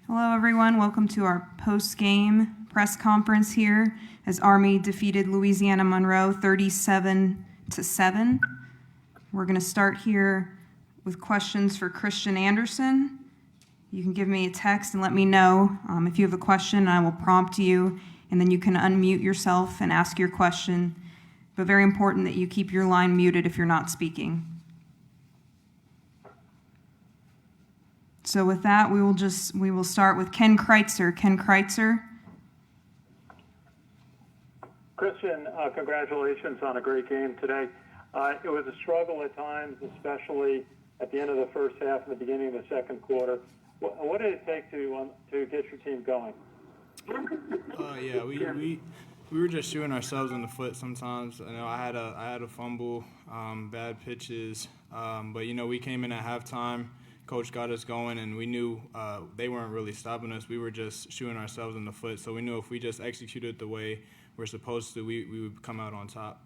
Hello, everyone. Welcome to our post-game press conference here as Army defeated Louisiana Monroe 37-7. We're going to start here with questions for Christian Anderson. You can give me a text and let me know if you have a question, and I will prompt you, and then you can unmute yourself and ask your question. But very important that you keep your line muted if you're not speaking. So with that, we will start with Ken Kreitzer. Ken Kreitzer. Christian, congratulations on a great game today. It was a struggle at times, especially at the end of the first half and the beginning of the second quarter. What did it take to get your team going? We were just shooting ourselves in the foot sometimes. I had a fumble, bad pitches, but we came in at halftime. Coach got us going, and we knew they weren't really stopping us. We were just shooting ourselves in the foot. So we knew if we just executed the way we're supposed to, we would come out on top.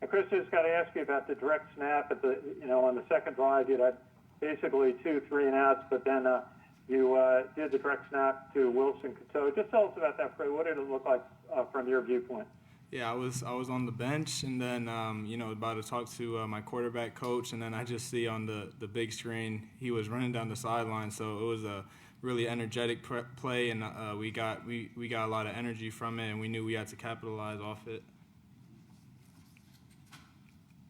And Chris, I just got to ask you about the direct snap at the on the second drive. You had basically 2 3-and-outs, but then you did the direct snap to Wilson Cateau. Just tell us about that play. What did it look like from your viewpoint? Yeah, I was on the bench, and then about to talk to my quarterback coach, and then I just see on the big screen he was running down the sideline. So it was a really energetic play, and we got a lot of energy from it, and we knew we had to capitalize off it.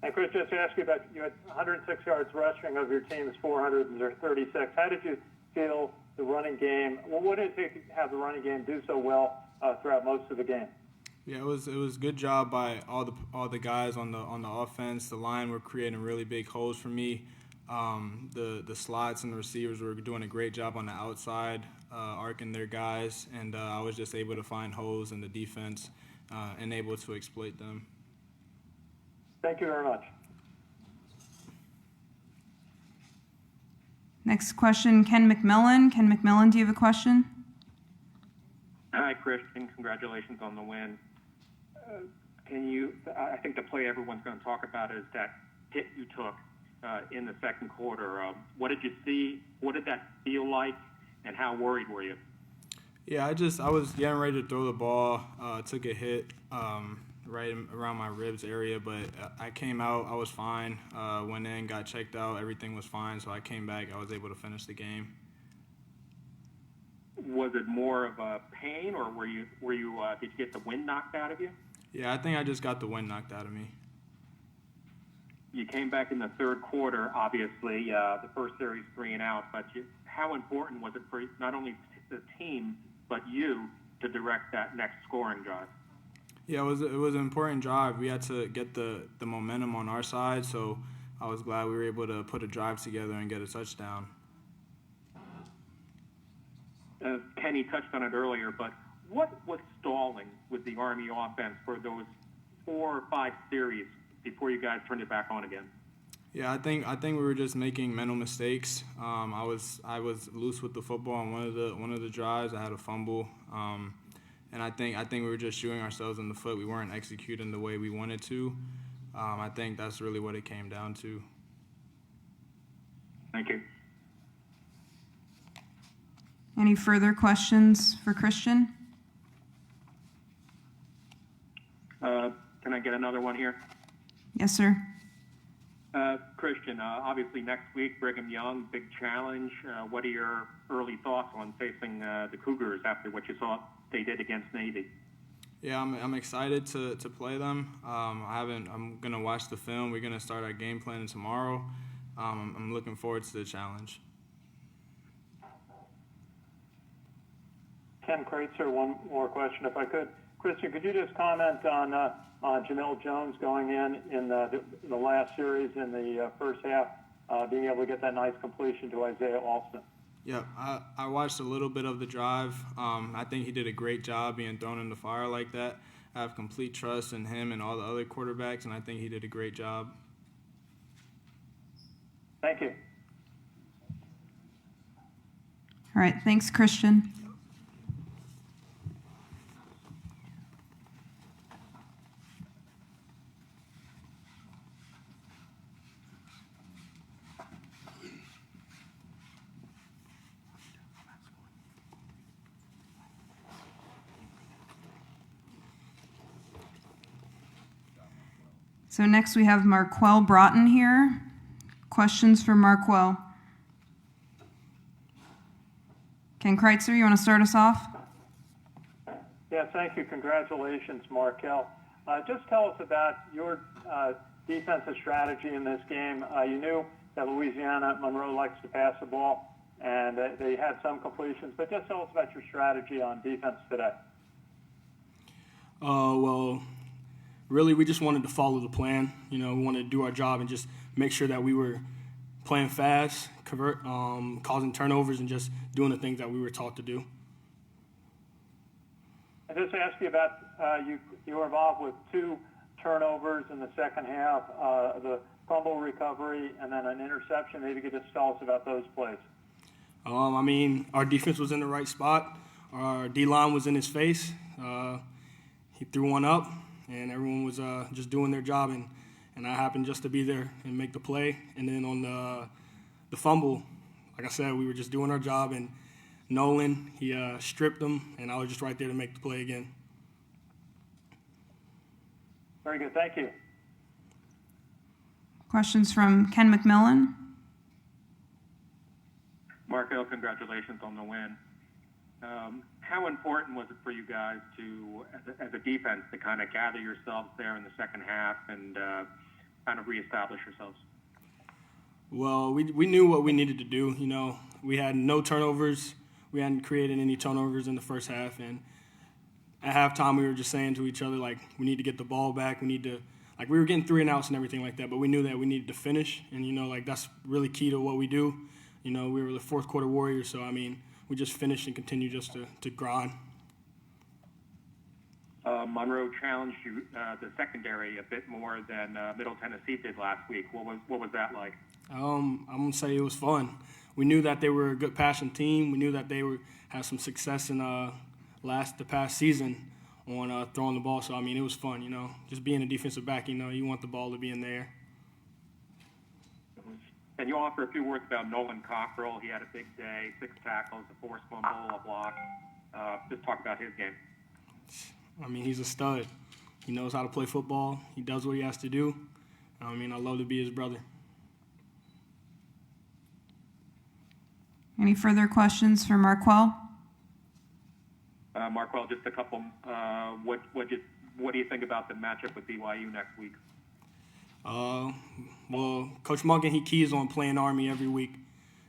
And Chris, just to ask you about, you had 106 yards rushing of your team's 436. How did you feel the running game? Well, what did it take to have the running game do so well throughout most of the game? Yeah, it was a good job by all the guys on the offense. The line were creating really big holes for me. The slots and the receivers were doing a great job on the outside, arcing their guys, and I was just able to find holes in the defense and able to exploit them. Thank you very much. Next question, Ken McMillan. Ken McMillan, do you have a question? Hi, Christian. Congratulations on the win. I think the play everyone's going to talk about is that hit you took in the second quarter. What did you see? What did that feel like? And how worried were you? Yeah, I was getting ready to throw the ball. Took a hit right around my ribs area, but I came out. I was fine. Went in, got checked out. Everything was fine. So I came back. I was able to finish the game. Was it more of a pain, or did you get the wind knocked out of you? Yeah, I think I just got the wind knocked out of me. You came back in the third quarter, obviously, the first series 3-and-out, but how important was it for not only the team, but you to direct that next scoring drive? Yeah, it was an important drive. We had to get the momentum on our side, so I was glad we were able to put a drive together and get a touchdown. Kenny touched on it earlier, but what was stalling with the Army offense for those 4 or 5 series before you guys turned it back on again? Yeah, I think we were just making mental mistakes. I was loose with the football on one of the drives. I had a fumble, and I think we were just shooting ourselves in the foot. We weren't executing the way we wanted to. I think that's really what it came down to. Thank you. Any further questions for Christian? Can I get another one here? Yes, sir. Christian, obviously next week, Brigham Young, big challenge. What are your early thoughts on facing the Cougars after what you saw they did against Navy? Yeah, I'm excited to play them. I'm gonna watch the film. We're gonna start our game planning tomorrow. I'm looking forward to the challenge. Ken Kreitzer, one more question, if I could. Christian, could you just comment on Jamil Jones going in the last series in the first half, being able to get that nice completion to Isaiah Alston? Yeah, I watched a little bit of the drive. I think he did a great job being thrown in the fire like that. I have complete trust in him and all the other quarterbacks, and I think he did a great job. Thank you. All right, thanks, Christian. So next we have Marquel Broughton here. Questions for Marquel? Ken Kreitzer, you want to start us off? Yeah, thank you. Congratulations, Markel. Just tell us about your defensive strategy in this game. You knew that Louisiana Monroe likes to pass the ball, and they had some completions, but just tell us about your strategy on defense today. Well, really, we just wanted to follow the plan. We wanted to do our job and just make sure that we were playing fast, causing turnovers, and just doing the things that we were taught to do. I just asked you about you were involved with 2 turnovers in the second half, the fumble recovery, and then an interception. Maybe you could just tell us about those plays. Our defense was in the right spot. Our D-line was in his face. He threw one up, and everyone was just doing their job, and I happened just to be there and make the play. And then on the fumble, like I said, we were just doing our job, and Nolan, he stripped him, and I was just right there to make the play again. Very good. Thank you. Questions from Ken McMillan? Markel, congratulations on the win. How important was it for you guys to, as a defense, to kind of gather yourselves there in the second half and kind of reestablish yourselves? Well, we knew what we needed to do. We had no turnovers. We hadn't created any turnovers in the first half, and at halftime we were just saying to each other, like, we need to get the ball back. We need to, like, we were getting 3 and outs and everything like that, but we knew that we needed to finish, and that's really key to what we do. We were the fourth quarter warriors, so we just finished and continued just to grind. Monroe challenged you, the secondary, a bit more than Middle Tennessee did last week. What was that like? I'm gonna say it was fun. We knew that they were a good passing team. We knew that they had some success in the past season on throwing the ball. So it was fun. Just being a defensive back. You want the ball to be in the air. Can you offer a few words about Nolan Cockrell? He had a big day, 6 tackles, a forced fumble, a block. Just talk about his game. He's a stud. He knows how to play football. He does what he has to do. I love to be his brother. Any further questions for Marquel? Marquel, just a couple. What do you think about the matchup with BYU next week? Well, Coach Monken, he keys on playing Army every week,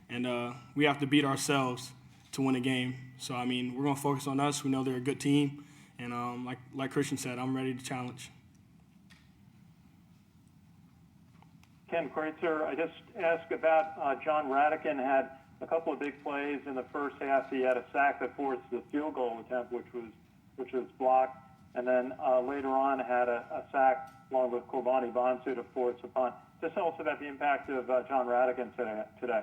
and we have to beat ourselves to win a game. So, we're going to focus on us. We know they're a good team, and like Christian said, I'm ready to challenge. Ken Kreitzer, I just asked about John Radican had a couple of big plays in the first half. He had a sack that forced the field goal attempt, which was blocked, and then later on had a sack along with Corbani Bonsu to force a punt. Just tell us about the impact of John Radican today.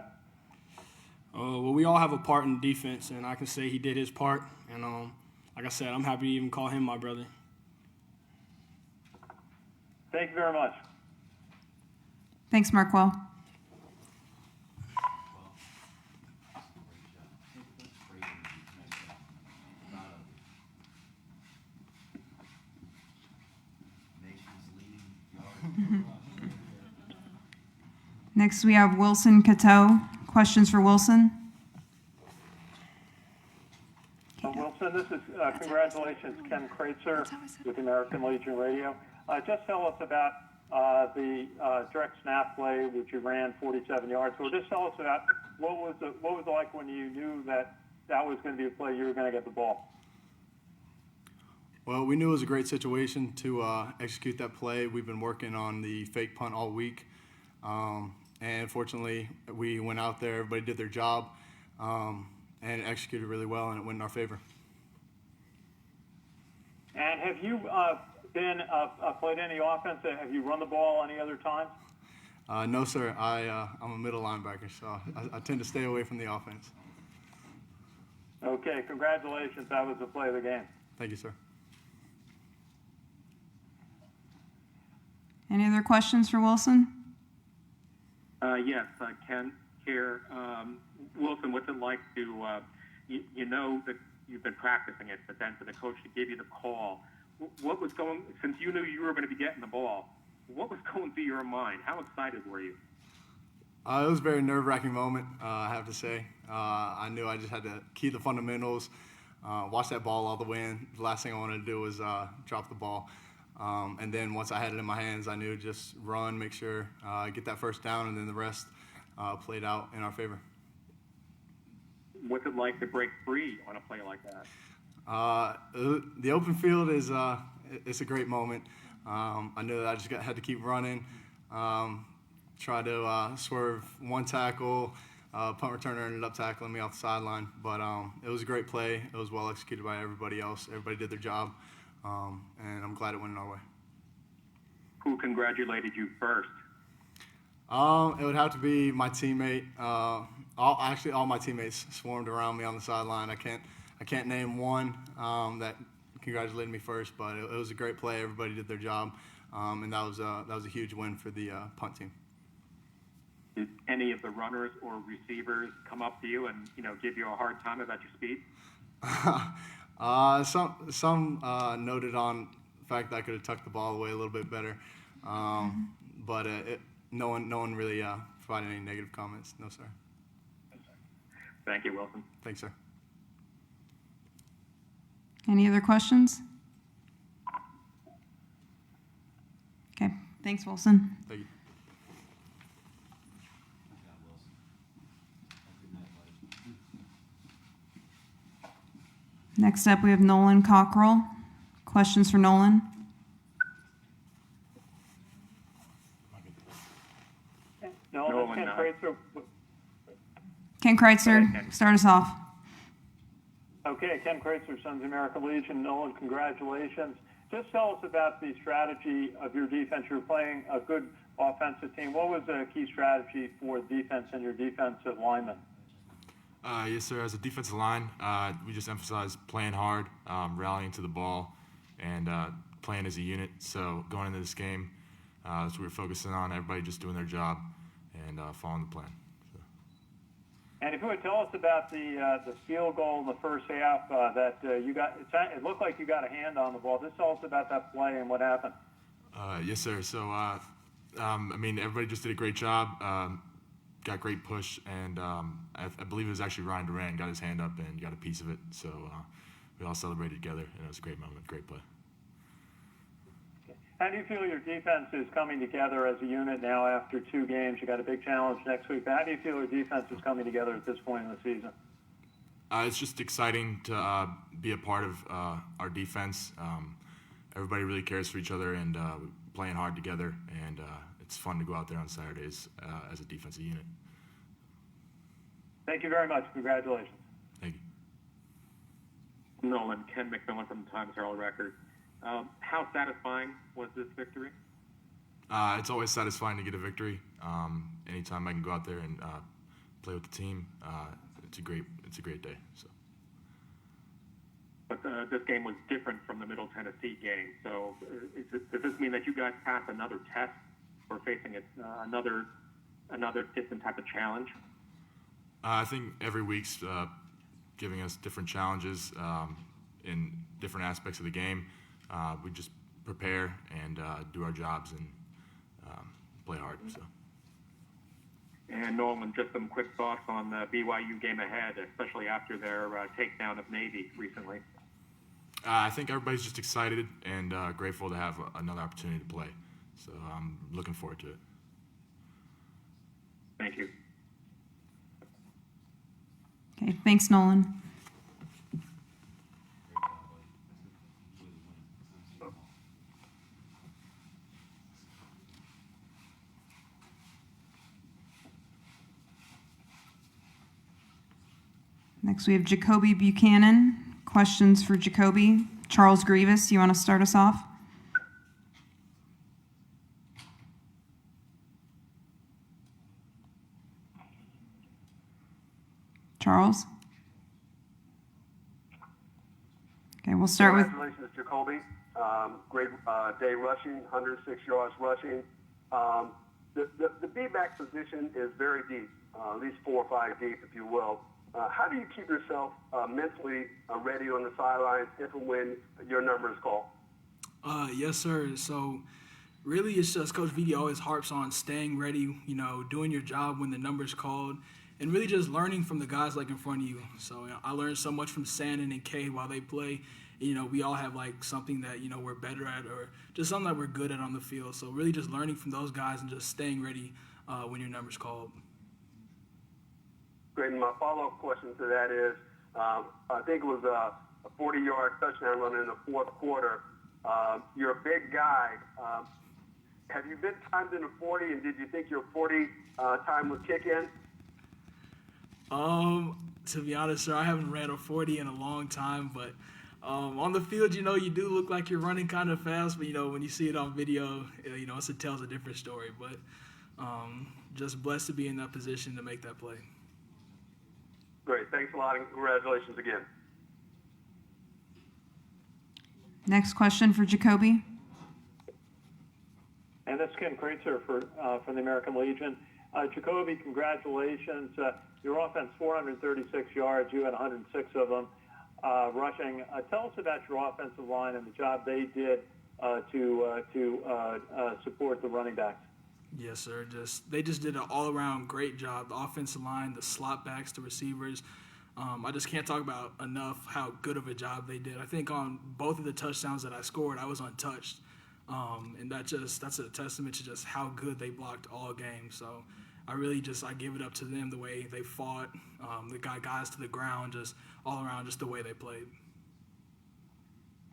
Well, we all have a part in defense, and I can say he did his part. And like I said, I'm happy to even call him my brother. Thank you very much. Thanks, Marquel. Next, we have Wilson Cateau. Questions for Wilson? Wilson, this is congratulations, Ken Kreitzer with American Legion Radio. Just tell us about the direct snap play, which you ran 47 yards. So just tell us about what was it like when you knew that was going to be a play you were going to get the ball. Well, we knew it was a great situation to execute that play. We've been working on the fake punt all week. And fortunately, we went out there, everybody did their job, and executed really well, and it went in our favor. And have you played any offense? Have you run the ball any other times? No, sir. I'm a middle linebacker, so I tend to stay away from the offense. Okay, congratulations. That was the play of the game. Thank you, sir. Any other questions for Wilson? Yes, Ken here. Wilson, what's it like to, you know that you've been practicing it, but then for the coach to give you the call, what was since you knew you were going to be getting the ball, what was going through your mind? How excited were you? It was a very nerve-wracking moment, I have to say. I knew I just had to keep the fundamentals, watch that ball all the way in. The last thing I wanted to do was drop the ball. And then once I had it in my hands, I knew just run, make sure get that first down, and then the rest played out in our favor. What's it like to break free on a play like that? The open field is it's a great moment. I knew that I just had to keep running, try to swerve one tackle. Punt returner ended up tackling me off the sideline, but it was a great play. It was well executed by everybody else. Everybody did their job, and I'm glad it went our way. Who congratulated you first? It would have to be my teammate. All my teammates swarmed around me on the sideline. I can't name one that congratulated me first, but it was a great play. Everybody did their job, and that was a huge win for the punt team. Did any of the runners or receivers come up to you and give you a hard time about your speed? Some noted on the fact that I could have tucked the ball away a little bit better, but no one really provided any negative comments. No, sir. Thank you, Wilson. Thanks, sir. Any other questions? Okay, thanks, Wilson. Thank you. Next up, we have Nolan Cockrell. Questions for Nolan? Nolan, Ken Kreitzer. Ken Kreitzer, start us off. Okay, Ken Kreitzer, Sons of American Legion. Nolan, congratulations. Just tell us about the strategy of your defense. You're playing a good offensive team. What was the key strategy for defense and your defensive linemen? Yes, sir. As a defensive line, we just emphasize playing hard, rallying to the ball, and playing as a unit. So going into this game, that's what we're focusing on. Everybody just doing their job and following the plan. So. And if you would tell us about the field goal in the first half that you got, it looked like you got a hand on the ball. Just tell us about that play and what happened. Yes, sir. So, everybody just did a great job. Got great push, and I believe it was actually Ryan Durant got his hand up and got a piece of it. So we all celebrated together, and it was a great moment, great play. How do you feel your defense is coming together as a unit now after 2 games? You got a big challenge next week. But how do you feel your defense is coming together at this point in the season? It's just exciting to be a part of our defense. Everybody really cares for each other, and we're playing hard together, and it's fun to go out there on Saturdays as a defensive unit. Thank you very much. Congratulations. Thank you. Nolan, Ken McMillan from the Times-Herald Record. How satisfying was this victory? It's always satisfying to get a victory. Anytime I can go out there and play with the team, it's a great day. So. But this game was different from the Middle Tennessee game. So does this mean that you guys passed another test or facing another different type of challenge? I think every week's giving us different challenges in different aspects of the game. We just prepare and do our jobs and play hard. So. And Nolan, just some quick thoughts on the BYU game ahead, especially after their takedown of Navy recently. I think everybody's just excited and grateful to have another opportunity to play. So I'm looking forward to it. Thank you. Okay, thanks, Nolan. Next, we have Jacoby Buchanan. Questions for Jacoby. Charles Grievous, you want to start us off? Charles? Okay, we'll start with... Congratulations, Jacoby. Great day rushing, 106 yards rushing. The B-back position is very deep, at least 4 or 5 deep, if you will. How do you keep yourself mentally ready on the sidelines if and when your number is called? Yes, sir. So really it's just Coach Vidi always harps on staying ready, doing your job when the number's called, and really just learning from the guys like in front of you. So I learned so much from Sandon and Kay while they play. We all have like something that, we're better at or just something that we're good at on the field. So really just learning from those guys and just staying ready when your number's called. Great. And my follow-up question to that is, I think it was a 40-yard touchdown run in the fourth quarter. You're a big guy. Have you been timed in the 40, and did you think your 40 time would kick in? To be honest, sir, I haven't ran a 40 in a long time, but on the field, you do look like you're running kind of fast, but, when you see it on video, it tells a different story. But just blessed to be in that position to make that play. Great. Thanks a lot, and congratulations again. Next question for Jacoby. And that's Ken Kreitzer from the American Legion. Jacoby, congratulations. Your offense, 436 yards. You had 106 of them rushing. Tell us about your offensive line and the job they did to support the running backs. Yes, sir. They just did an all-around great job. The offensive line, the slot backs, the receivers. I just can't talk about enough how good of a job they did. I think on both of the touchdowns that I scored, I was untouched. And that's a testament to just how good they blocked all game. So I give it up to them, the way they fought, they got guys to the ground, just all around, just the way they played.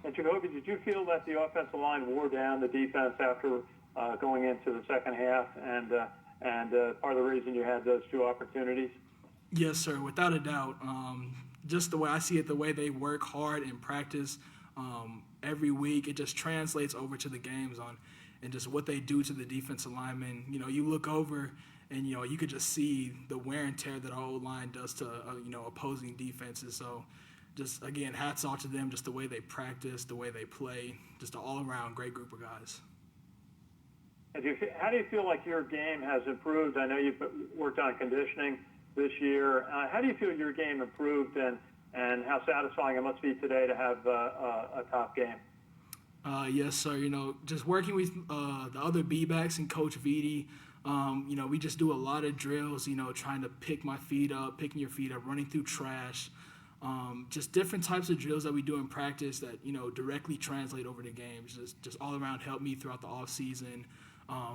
And Jacoby, did you feel that the offensive line wore down the defense after going into the second half, and part of the reason you had those two opportunities? Yes, sir, without a doubt. Just the way I see it, the way they work hard in practice every week, it just translates over to the games and just what they do to the defensive linemen. You look over and, you could just see the wear and tear that our O-line does to, opposing defenses. So just, again, hats off to them, just the way they practice, the way they play, just an all-around great group of guys. How do you feel like your game has improved? I know you've worked on conditioning this year. How do you feel your game improved, and how satisfying it must be today to have a top game? Yes, sir. Just working with the other B-backs and Coach Vidi, we just do a lot of drills, trying to picking your feet up, running through trash, just different types of drills that we do in practice that, directly translate over to games. Just all around help me throughout the off season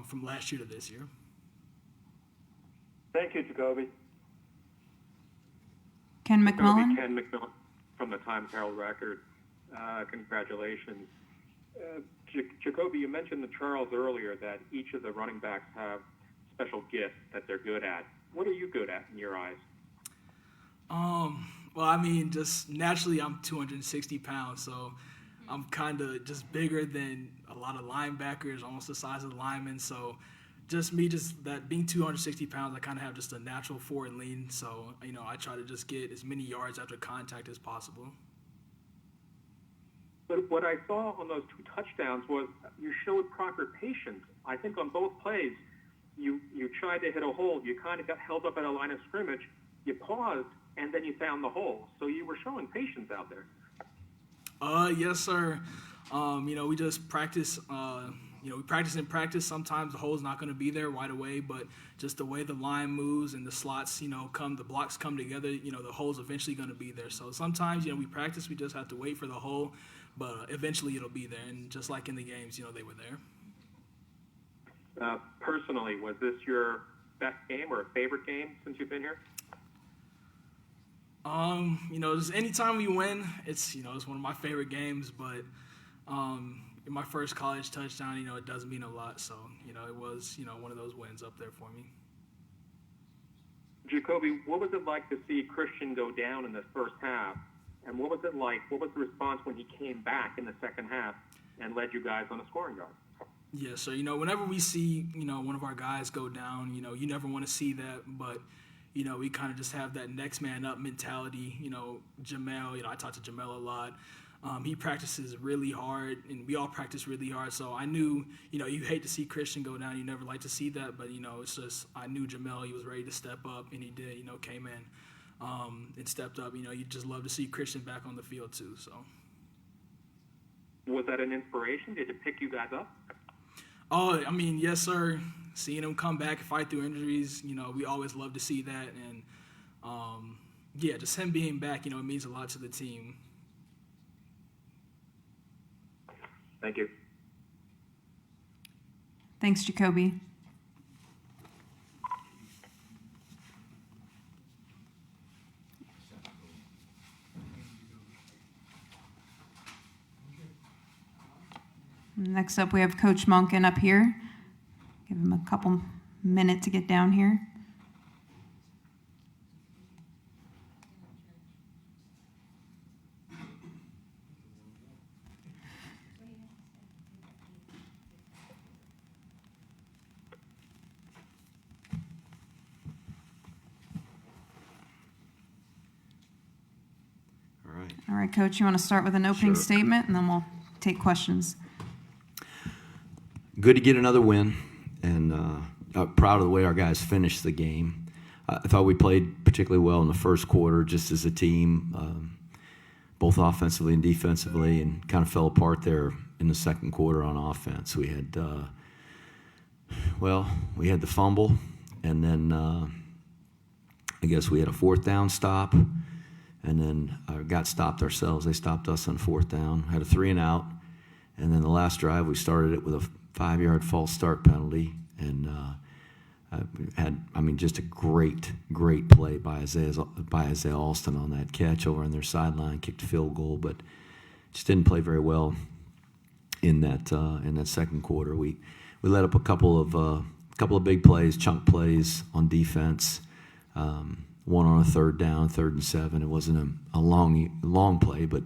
from last year to this year. Thank you, Jacoby. Ken McMullen. Ken McMullen from the Times Herald Record. Congratulations. Jacoby, you mentioned the Charles earlier, that each of the running backs have special gifts that they're good at. What are you good at in your eyes? Well, just naturally I'm 260 pounds, so I'm kind of just bigger than a lot of linebackers, almost the size of the linemen. So just that being 260 pounds, I kind of have just a natural forward lean. So, I try to just get as many yards after contact as possible. But what I saw on those two touchdowns was you showed proper patience. I think on both plays, you tried to hit a hole. You kind of got held up at a line of scrimmage. You paused, and then you found the hole. So you were showing patience out there. Yes, sir. We just practice. We practice in practice. Sometimes the hole's not going to be there right away, but just the way the line moves and the slots, the blocks come together, the hole's eventually going to be there. So sometimes, we practice, we just have to wait for the hole, but eventually it'll be there. And just like in the games, they were there. Personally, was this your best game or favorite game since you've been here? Just anytime we win, it's one of my favorite games, but in my first college touchdown, it does mean a lot. So, it was, one of those wins up there for me. Jacoby, what was it like to see Christian go down in the first half? And what was it like? What was the response when he came back in the second half and led you guys on a scoring drive? Yeah, so, whenever we see, one of our guys go down, you never want to see that, but, we kind of just have that next man up mentality. Jamel, I talk to Jamel a lot. He practices really hard, and we all practice really hard. So I knew, you hate to see Christian go down. You never like to see that, but, it's just I knew Jamel, he was ready to step up, and he did, came in and stepped up. You just love to see Christian back on the field too. So was that an inspiration? Did it pick you guys up? Oh, I mean, yes, sir. Seeing him come back and fight through injuries, we always love to see that. And, yeah, just him being back, it means a lot to the team. Thank you. Thanks, Jacoby. Next up, we have Coach Monken up here. Give him a couple minutes to get down here. All right, Coach, you want to start with an opening statement, and then we'll take questions. Good to get another win, and proud of the way our guys finished the game. I thought we played particularly well in the first quarter, just as a team, both offensively and defensively, and kind of fell apart there in the second quarter on offense. We had, we had the fumble, and then I guess we had a fourth down stop, and then got stopped ourselves. They stopped us on fourth down, had a 3-and-out, and then the last drive we started it with a 5-yard false start penalty, and just a great play by Isaiah Alston on that catch over on their sideline, kicked a field goal, but just didn't play very well in that second quarter. We let up a couple of big plays, chunk plays on defense. One on a third down, 3rd and 7. It wasn't a long play, but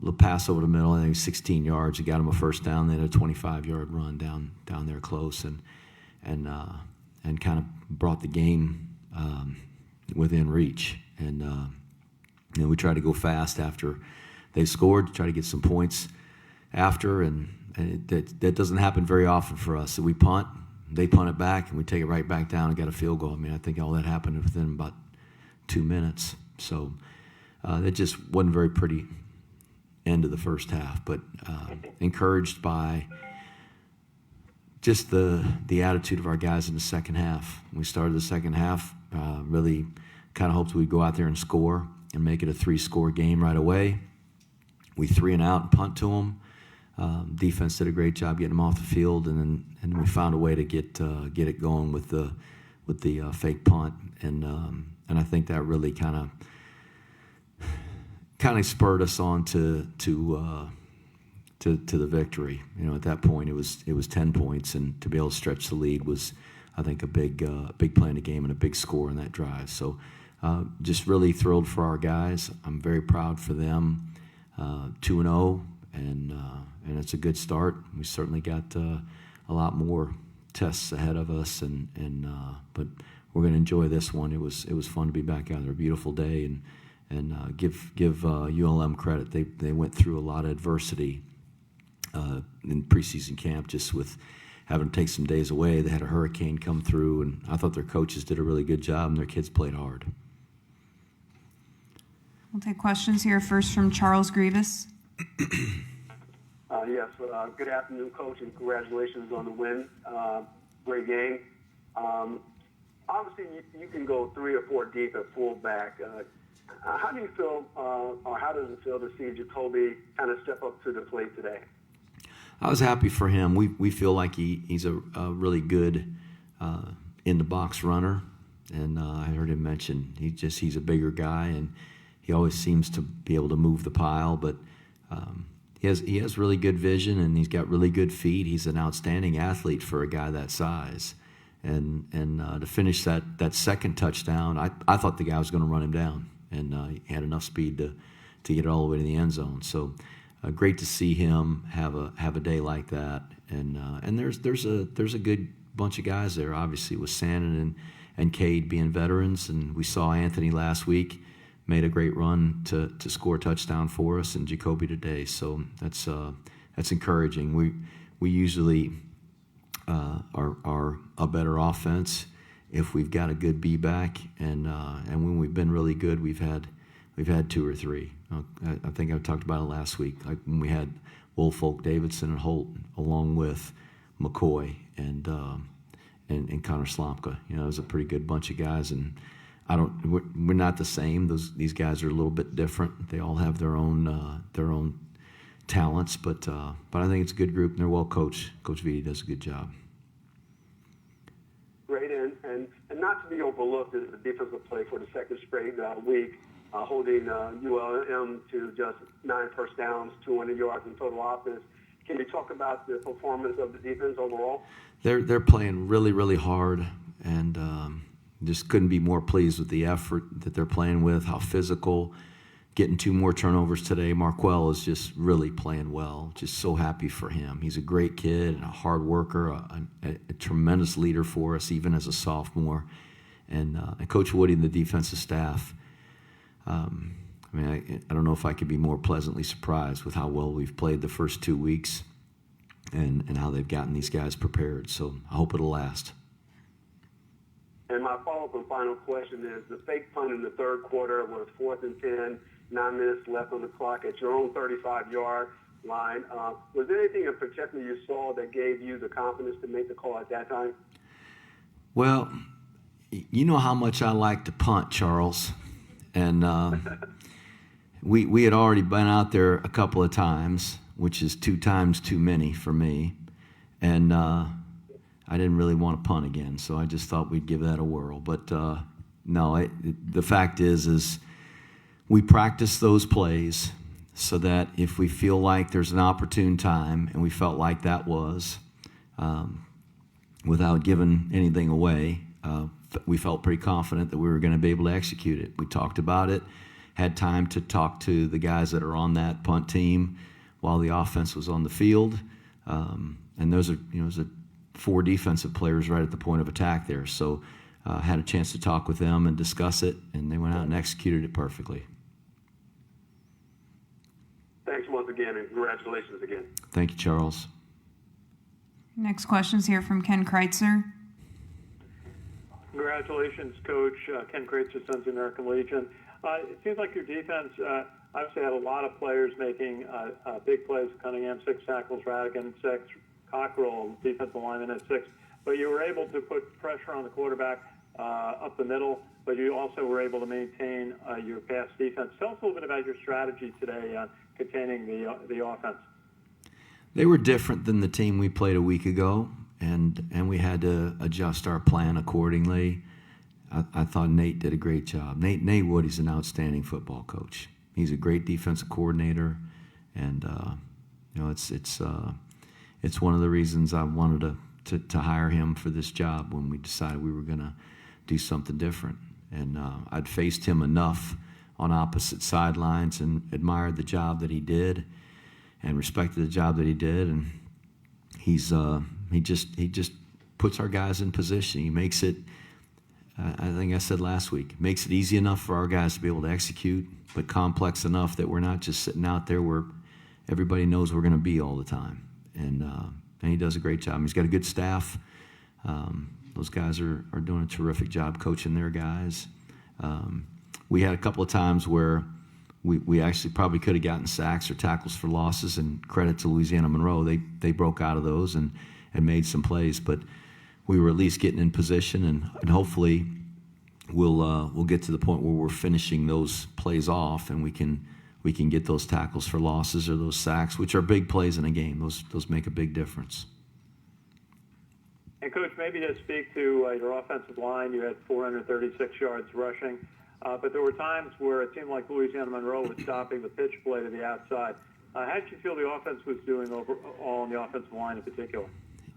the pass over the middle, I think 16 yards. It got them a first down. They had a 25-yard run down there close, and kind of brought the game within reach. And we tried to go fast after they scored, to try to get some points after, and that doesn't happen very often for us. So we punt, they punt it back, and we take it right back down and got a field goal. I mean, I think all that happened within about 2 minutes. So that just wasn't very pretty end of the first half, but encouraged by just the attitude of our guys in the second half. We started the second half, really kind of hoped we'd go out there and score and make it a 3-score game right away. We 3-and-out and punt to them. Defense did a great job getting them off the field, and we found a way to get it going with the fake punt, and I think that really kind of spurred us on to the victory. At that point it was 10 points, and to be able to stretch the lead was, I think, a big play in the game and a big score in that drive. So just really thrilled for our guys. I'm very proud for them. 2-0, and it's a good start. We certainly got a lot more tests ahead of us, but we're going to enjoy this one. It was fun to be back out there. A beautiful day, and give ULM credit. They went through a lot of adversity in preseason camp, just with having to take some days away. They had a hurricane come through, and I thought their coaches did a really good job, and their kids played hard. We'll take questions here first from Charles Grievous. Yes, good afternoon, Coach, and congratulations on the win. Great game. Obviously, you can go 3 or 4 deep at fullback. How do you feel, or how does it feel to see Jacoby kind of step up to the plate today? I was happy for him. We feel like he's a really good in-the-box runner, and I heard him mention he's a bigger guy, and he always seems to be able to move the pile, but he has really good vision, and he's got really good feet. He's an outstanding athlete for a guy that size. And to finish that second touchdown, I thought the guy was going to run him down, and he had enough speed to get it all the way to the end zone. So great to see him have a day like that. And there's a good bunch of guys there, obviously, with Sandon and Cade being veterans, and we saw Anthony last week made a great run to score a touchdown for us, and Jacoby today. So that's encouraging. We usually are a better offense if we've got a good B back, and when we've been really good, we've had 2 or 3. I think I talked about it last week, like when we had Woolfolk, Davidson, and Holt, along with McCoy and Connor Slomka. You know, it was a pretty good bunch of guys, and we're not the same. These guys are a little bit different. They all have their own talents, but I think it's a good group, and they're well coached. Coach Vitti does a good job. Great, and not to be overlooked is the defensive play for the second straight week, holding ULM to just 9 first downs, 200 yards in total offense. Can you talk about the performance of the defense overall? They're playing really, really hard, and just couldn't be more pleased with the effort that they're playing with, how physical. Getting 2 more turnovers today. Marquell is just really playing well. Just so happy for him. He's a great kid and a hard worker, a tremendous leader for us, even as a sophomore. And Coach Woody and the defensive staff, I don't know if I could be more pleasantly surprised with how well we've played the first 2 weeks and how they've gotten these guys prepared. So I hope it'll last. And my follow-up and final question is, the fake punt in the third quarter was 4th and 10, 9 minutes left on the clock at your own 35-yard line. Was there anything in particular you saw that gave you the confidence to make the call at that time? Well, you know how much I like to punt, Charles. And we had already been out there a couple of times, which is 2 times too many for me. And I didn't really want to punt again, so I just thought we'd give that a whirl. But no, the fact is we practice those plays so that if we feel like there's an opportune time, and we felt like that was, without giving anything away, we felt pretty confident that we were going to be able to execute it. We talked about it, had time to talk to the guys that are on that punt team while the offense was on the field, and those are 4 defensive players right at the point of attack there. So had a chance to talk with them and discuss it, and they went out and executed it perfectly. Thanks once again, and congratulations again. Thank you, Charles. Next question's here from Ken Kreitzer. Congratulations, Coach. Ken Kreitzer, Sons of American Legion. It seems like your defense obviously had a lot of players making big plays. Cunningham, 6 tackles, Radigan, 6, Cockrell, defensive lineman at 6. But you were able to put pressure on the quarterback up the middle, but you also were able to maintain your pass defense. Tell us a little bit about your strategy today on containing the offense. They were different than the team we played a week ago, and we had to adjust our plan accordingly. I thought Nate did a great job. Nate Woody's an outstanding football coach. He's a great defensive coordinator, and it's one of the reasons I wanted to hire him for this job when we decided we were going to do something different. And I'd faced him enough on opposite sidelines and admired the job that he did and respected the job that he did. And he just puts our guys in position. He makes it, I think I said last week, makes it easy enough for our guys to be able to execute, but complex enough that we're not just sitting out there where everybody knows we're going to be all the time. And he does a great job. He's got a good staff. Those guys are doing a terrific job coaching their guys. We had a couple of times where we actually probably could have gotten sacks or tackles for losses, and credit to Louisiana Monroe. They broke out of those and made some plays, but we were at least getting in position, and hopefully we'll get to the point where we're finishing those plays off, and we can get those tackles for losses or those sacks, which are big plays in a game. Those make a big difference. And, Coach, maybe to speak to your offensive line, you had 436 yards rushing, but there were times where it seemed like Louisiana Monroe was stopping the pitch play to the outside. How did you feel the offense was doing overall on the offensive line in particular?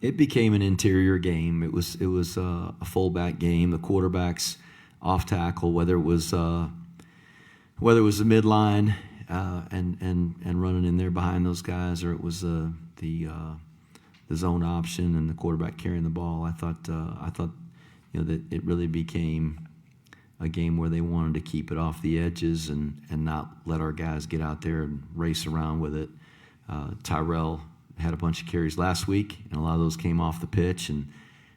It became an interior game. It was a fullback game. The quarterback's off tackle, whether it was the midline and running in there behind those guys, or it was the zone option and the quarterback carrying the ball. I thought that it really became a game where they wanted to keep it off the edges and not let our guys get out there and race around with it. Tyrell had a bunch of carries last week, and a lot of those came off the pitch, and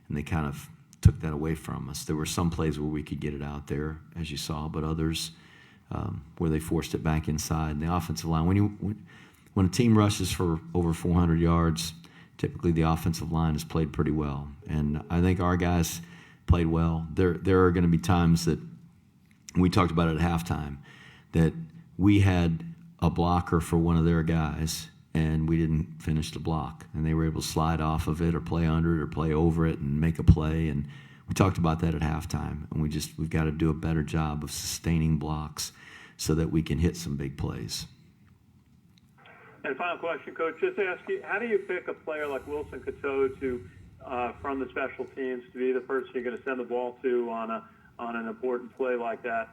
they kind of took that away from us. There were some plays where we could get it out there, as you saw, but others where they forced it back inside. And the offensive line, when a team rushes for over 400 yards, typically the offensive line has played pretty well. And I think our guys played well. There are going to be times that we talked about it at halftime that we had a blocker for one of their guys and we didn't finish the block, and they were able to slide off of it or play under it or play over it and make a play. And we talked about that at halftime, and we've got to do a better job of sustaining blocks so that we can hit some big plays. And final question, Coach, just ask you, how do you pick a player like Wilson Cateau to from the special teams to be the person you're going to send the ball to on an important play like that?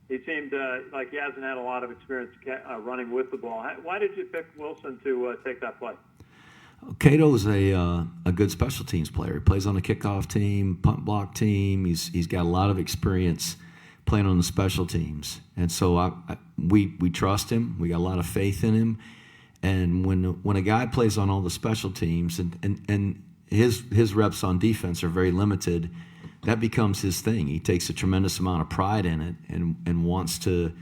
He seemed like he hasn't had a lot of experience running with the ball. Why did you pick Wilson to take that play? Cato's a good special teams player. He plays on the kickoff team, punt block team. He's got a lot of experience playing on the special teams, and so we trust him. We got a lot of faith in him. And when a guy plays on all the special teams and his reps on defense are very limited, that becomes his thing. He takes a tremendous amount of pride in it and wants to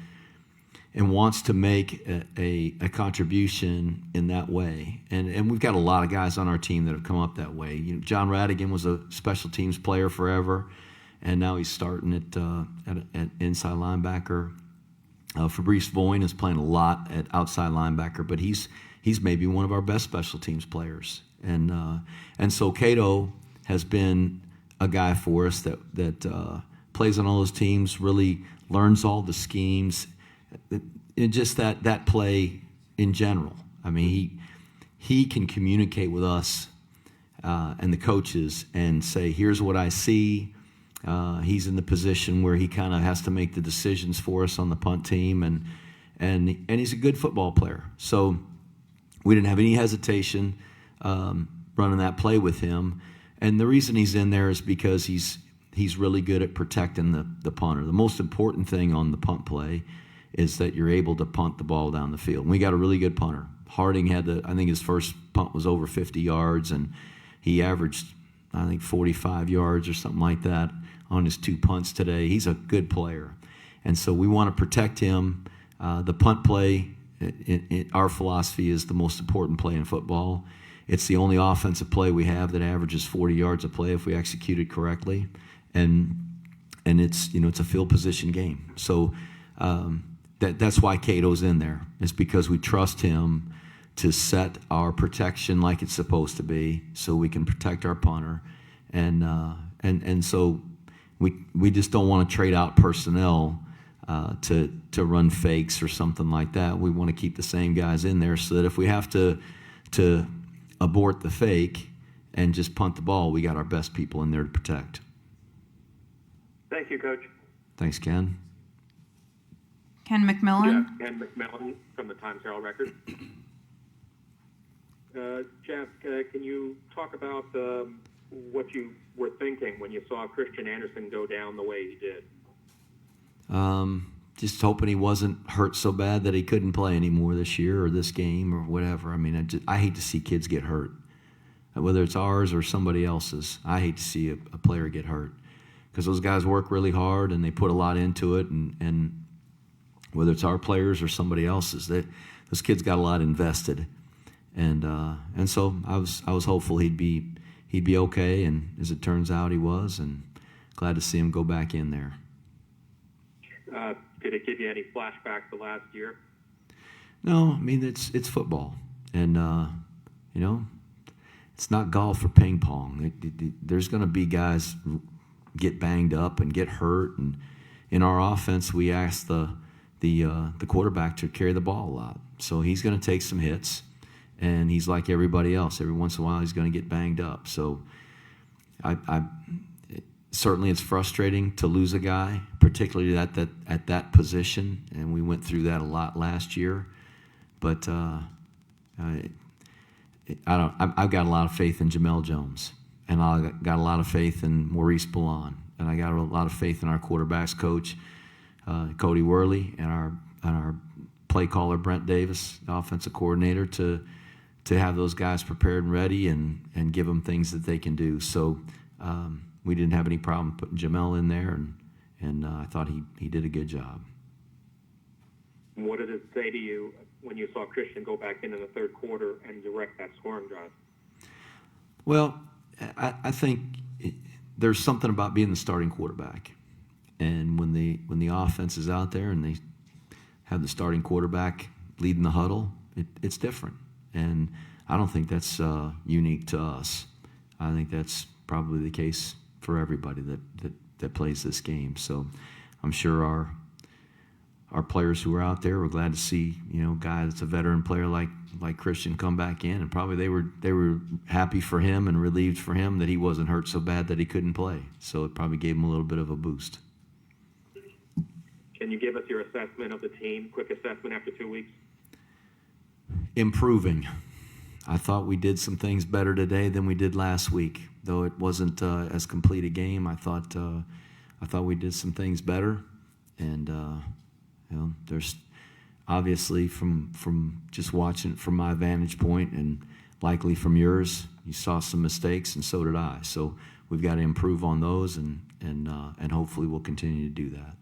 make a contribution in that way. And we've got a lot of guys on our team that have come up that way. You know, John Radigan was a special teams player forever, and now he's starting at inside linebacker. Fabrice Voyne is playing a lot at outside linebacker, but he's maybe one of our best special teams players. And so Cato has been a guy for us that plays on all those teams, really learns all the schemes, and just that play in general. I mean, he can communicate with us and the coaches and say, here's what I see. He's in the position where he kind of has to make the decisions for us on the punt team, and he's a good football player. So we didn't have any hesitation running that play with him. And the reason he's in there is because he's really good at protecting the punter. The most important thing on the punt play is that you're able to punt the ball down the field. And we got a really good punter. Harding I think his first punt was over 50 yards, and he averaged, I think, 45 yards or something like that on his 2 punts today. He's a good player. And so we want to protect him. The punt play, our philosophy, is the most important play in football. It's the only offensive play we have that averages 40 yards a play if we execute it correctly, and it's a field position game. So that's why Cato's in there. It's because we trust him to set our protection like it's supposed to be, so we can protect our punter, and so we just don't want to trade out personnel to run fakes or something like that. We want to keep the same guys in there so that if we have to abort the fake and just punt the ball, we got our best people in there to protect. Thank you, Coach. Thanks, Ken. Ken McMillan. Jeff, Ken McMillan from the Times-Herald Record. Jeff, can you talk about what you were thinking when you saw Christian Anderson go down the way he did? Just hoping he wasn't hurt so bad that he couldn't play anymore this year or this game or whatever. I mean, I hate to see kids get hurt, whether it's ours or somebody else's. I hate to see a player get hurt because those guys work really hard and they put a lot into it, and whether it's our players or somebody else's, those kids got a lot invested, and so I was hopeful he'd be okay, and as it turns out, he was, and glad to see him go back in there. Did it give you any flashbacks to last year? No, I mean, it's football, and it's not golf or ping pong. There's going to be guys get banged up and get hurt, and in our offense, we ask the quarterback to carry the ball a lot. So he's going to take some hits, and he's like everybody else. Every once in a while, he's going to get banged up. So certainly it's frustrating to lose a guy, particularly at that position, and we went through that a lot last year. But I've got a lot of faith in Jamel Jones, and I got a lot of faith in Maurice Ballon, and I got a lot of faith in our quarterbacks coach, Cody Worley, and our play caller Brent Davis, the offensive coordinator, to have those guys prepared and ready and give them things that they can do. So we didn't have any problem putting Jamel in there, and I thought he did a good job. What did it say to you when you saw Christian go back in the third quarter and direct that scoring drive? Well, I think there's something about being the starting quarterback, and when the offense is out there and they have the starting quarterback leading the huddle, it's different. And I don't think that's unique to us. I think that's probably the case for everybody that plays this game. So I'm sure our players who are out there were glad to see, a guy that's a veteran player like Christian come back in, and probably they were happy for him and relieved for him that he wasn't hurt so bad that he couldn't play. So it probably gave him a little bit of a boost. Can you give us your assessment of the team, quick assessment after 2 weeks? Improving. I thought we did some things better today than we did last week, though it wasn't as complete a game. I thought we did some things better, and there's obviously from just watching it from my vantage point and likely from yours, you saw some mistakes, and so did I. So we've got to improve on those, and hopefully we'll continue to do that.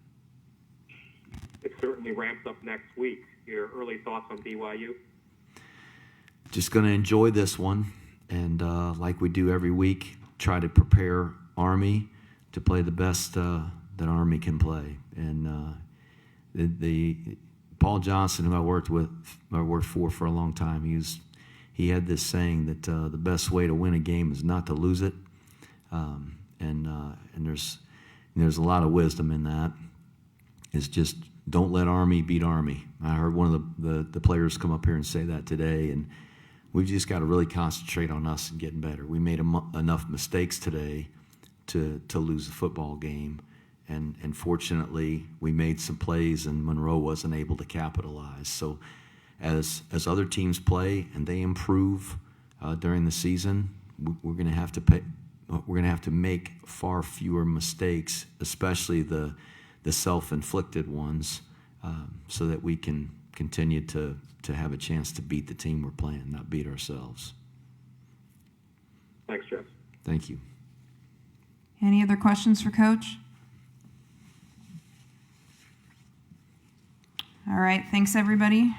It certainly ramps up next week. Your early thoughts on BYU? Just going to enjoy this one, and like we do every week, try to prepare Army to play the best that Army can play. And the Paul Johnson, who I worked for a long time, he had this saying that the best way to win a game is not to lose it, and there's a lot of wisdom in that. It's just don't let Army beat Army. I heard one of the players come up here and say that today, and we've just got to really concentrate on us and getting better. We made enough mistakes today to lose the football game, and fortunately we made some plays and Monroe wasn't able to capitalize. So as other teams play and they improve during the season, we're going to have to make far fewer mistakes, especially the self-inflicted ones, so that we can continue to have a chance to beat the team we're playing, not beat ourselves. Thanks, Jeff. Thank you. Any other questions for Coach? All right, thanks everybody.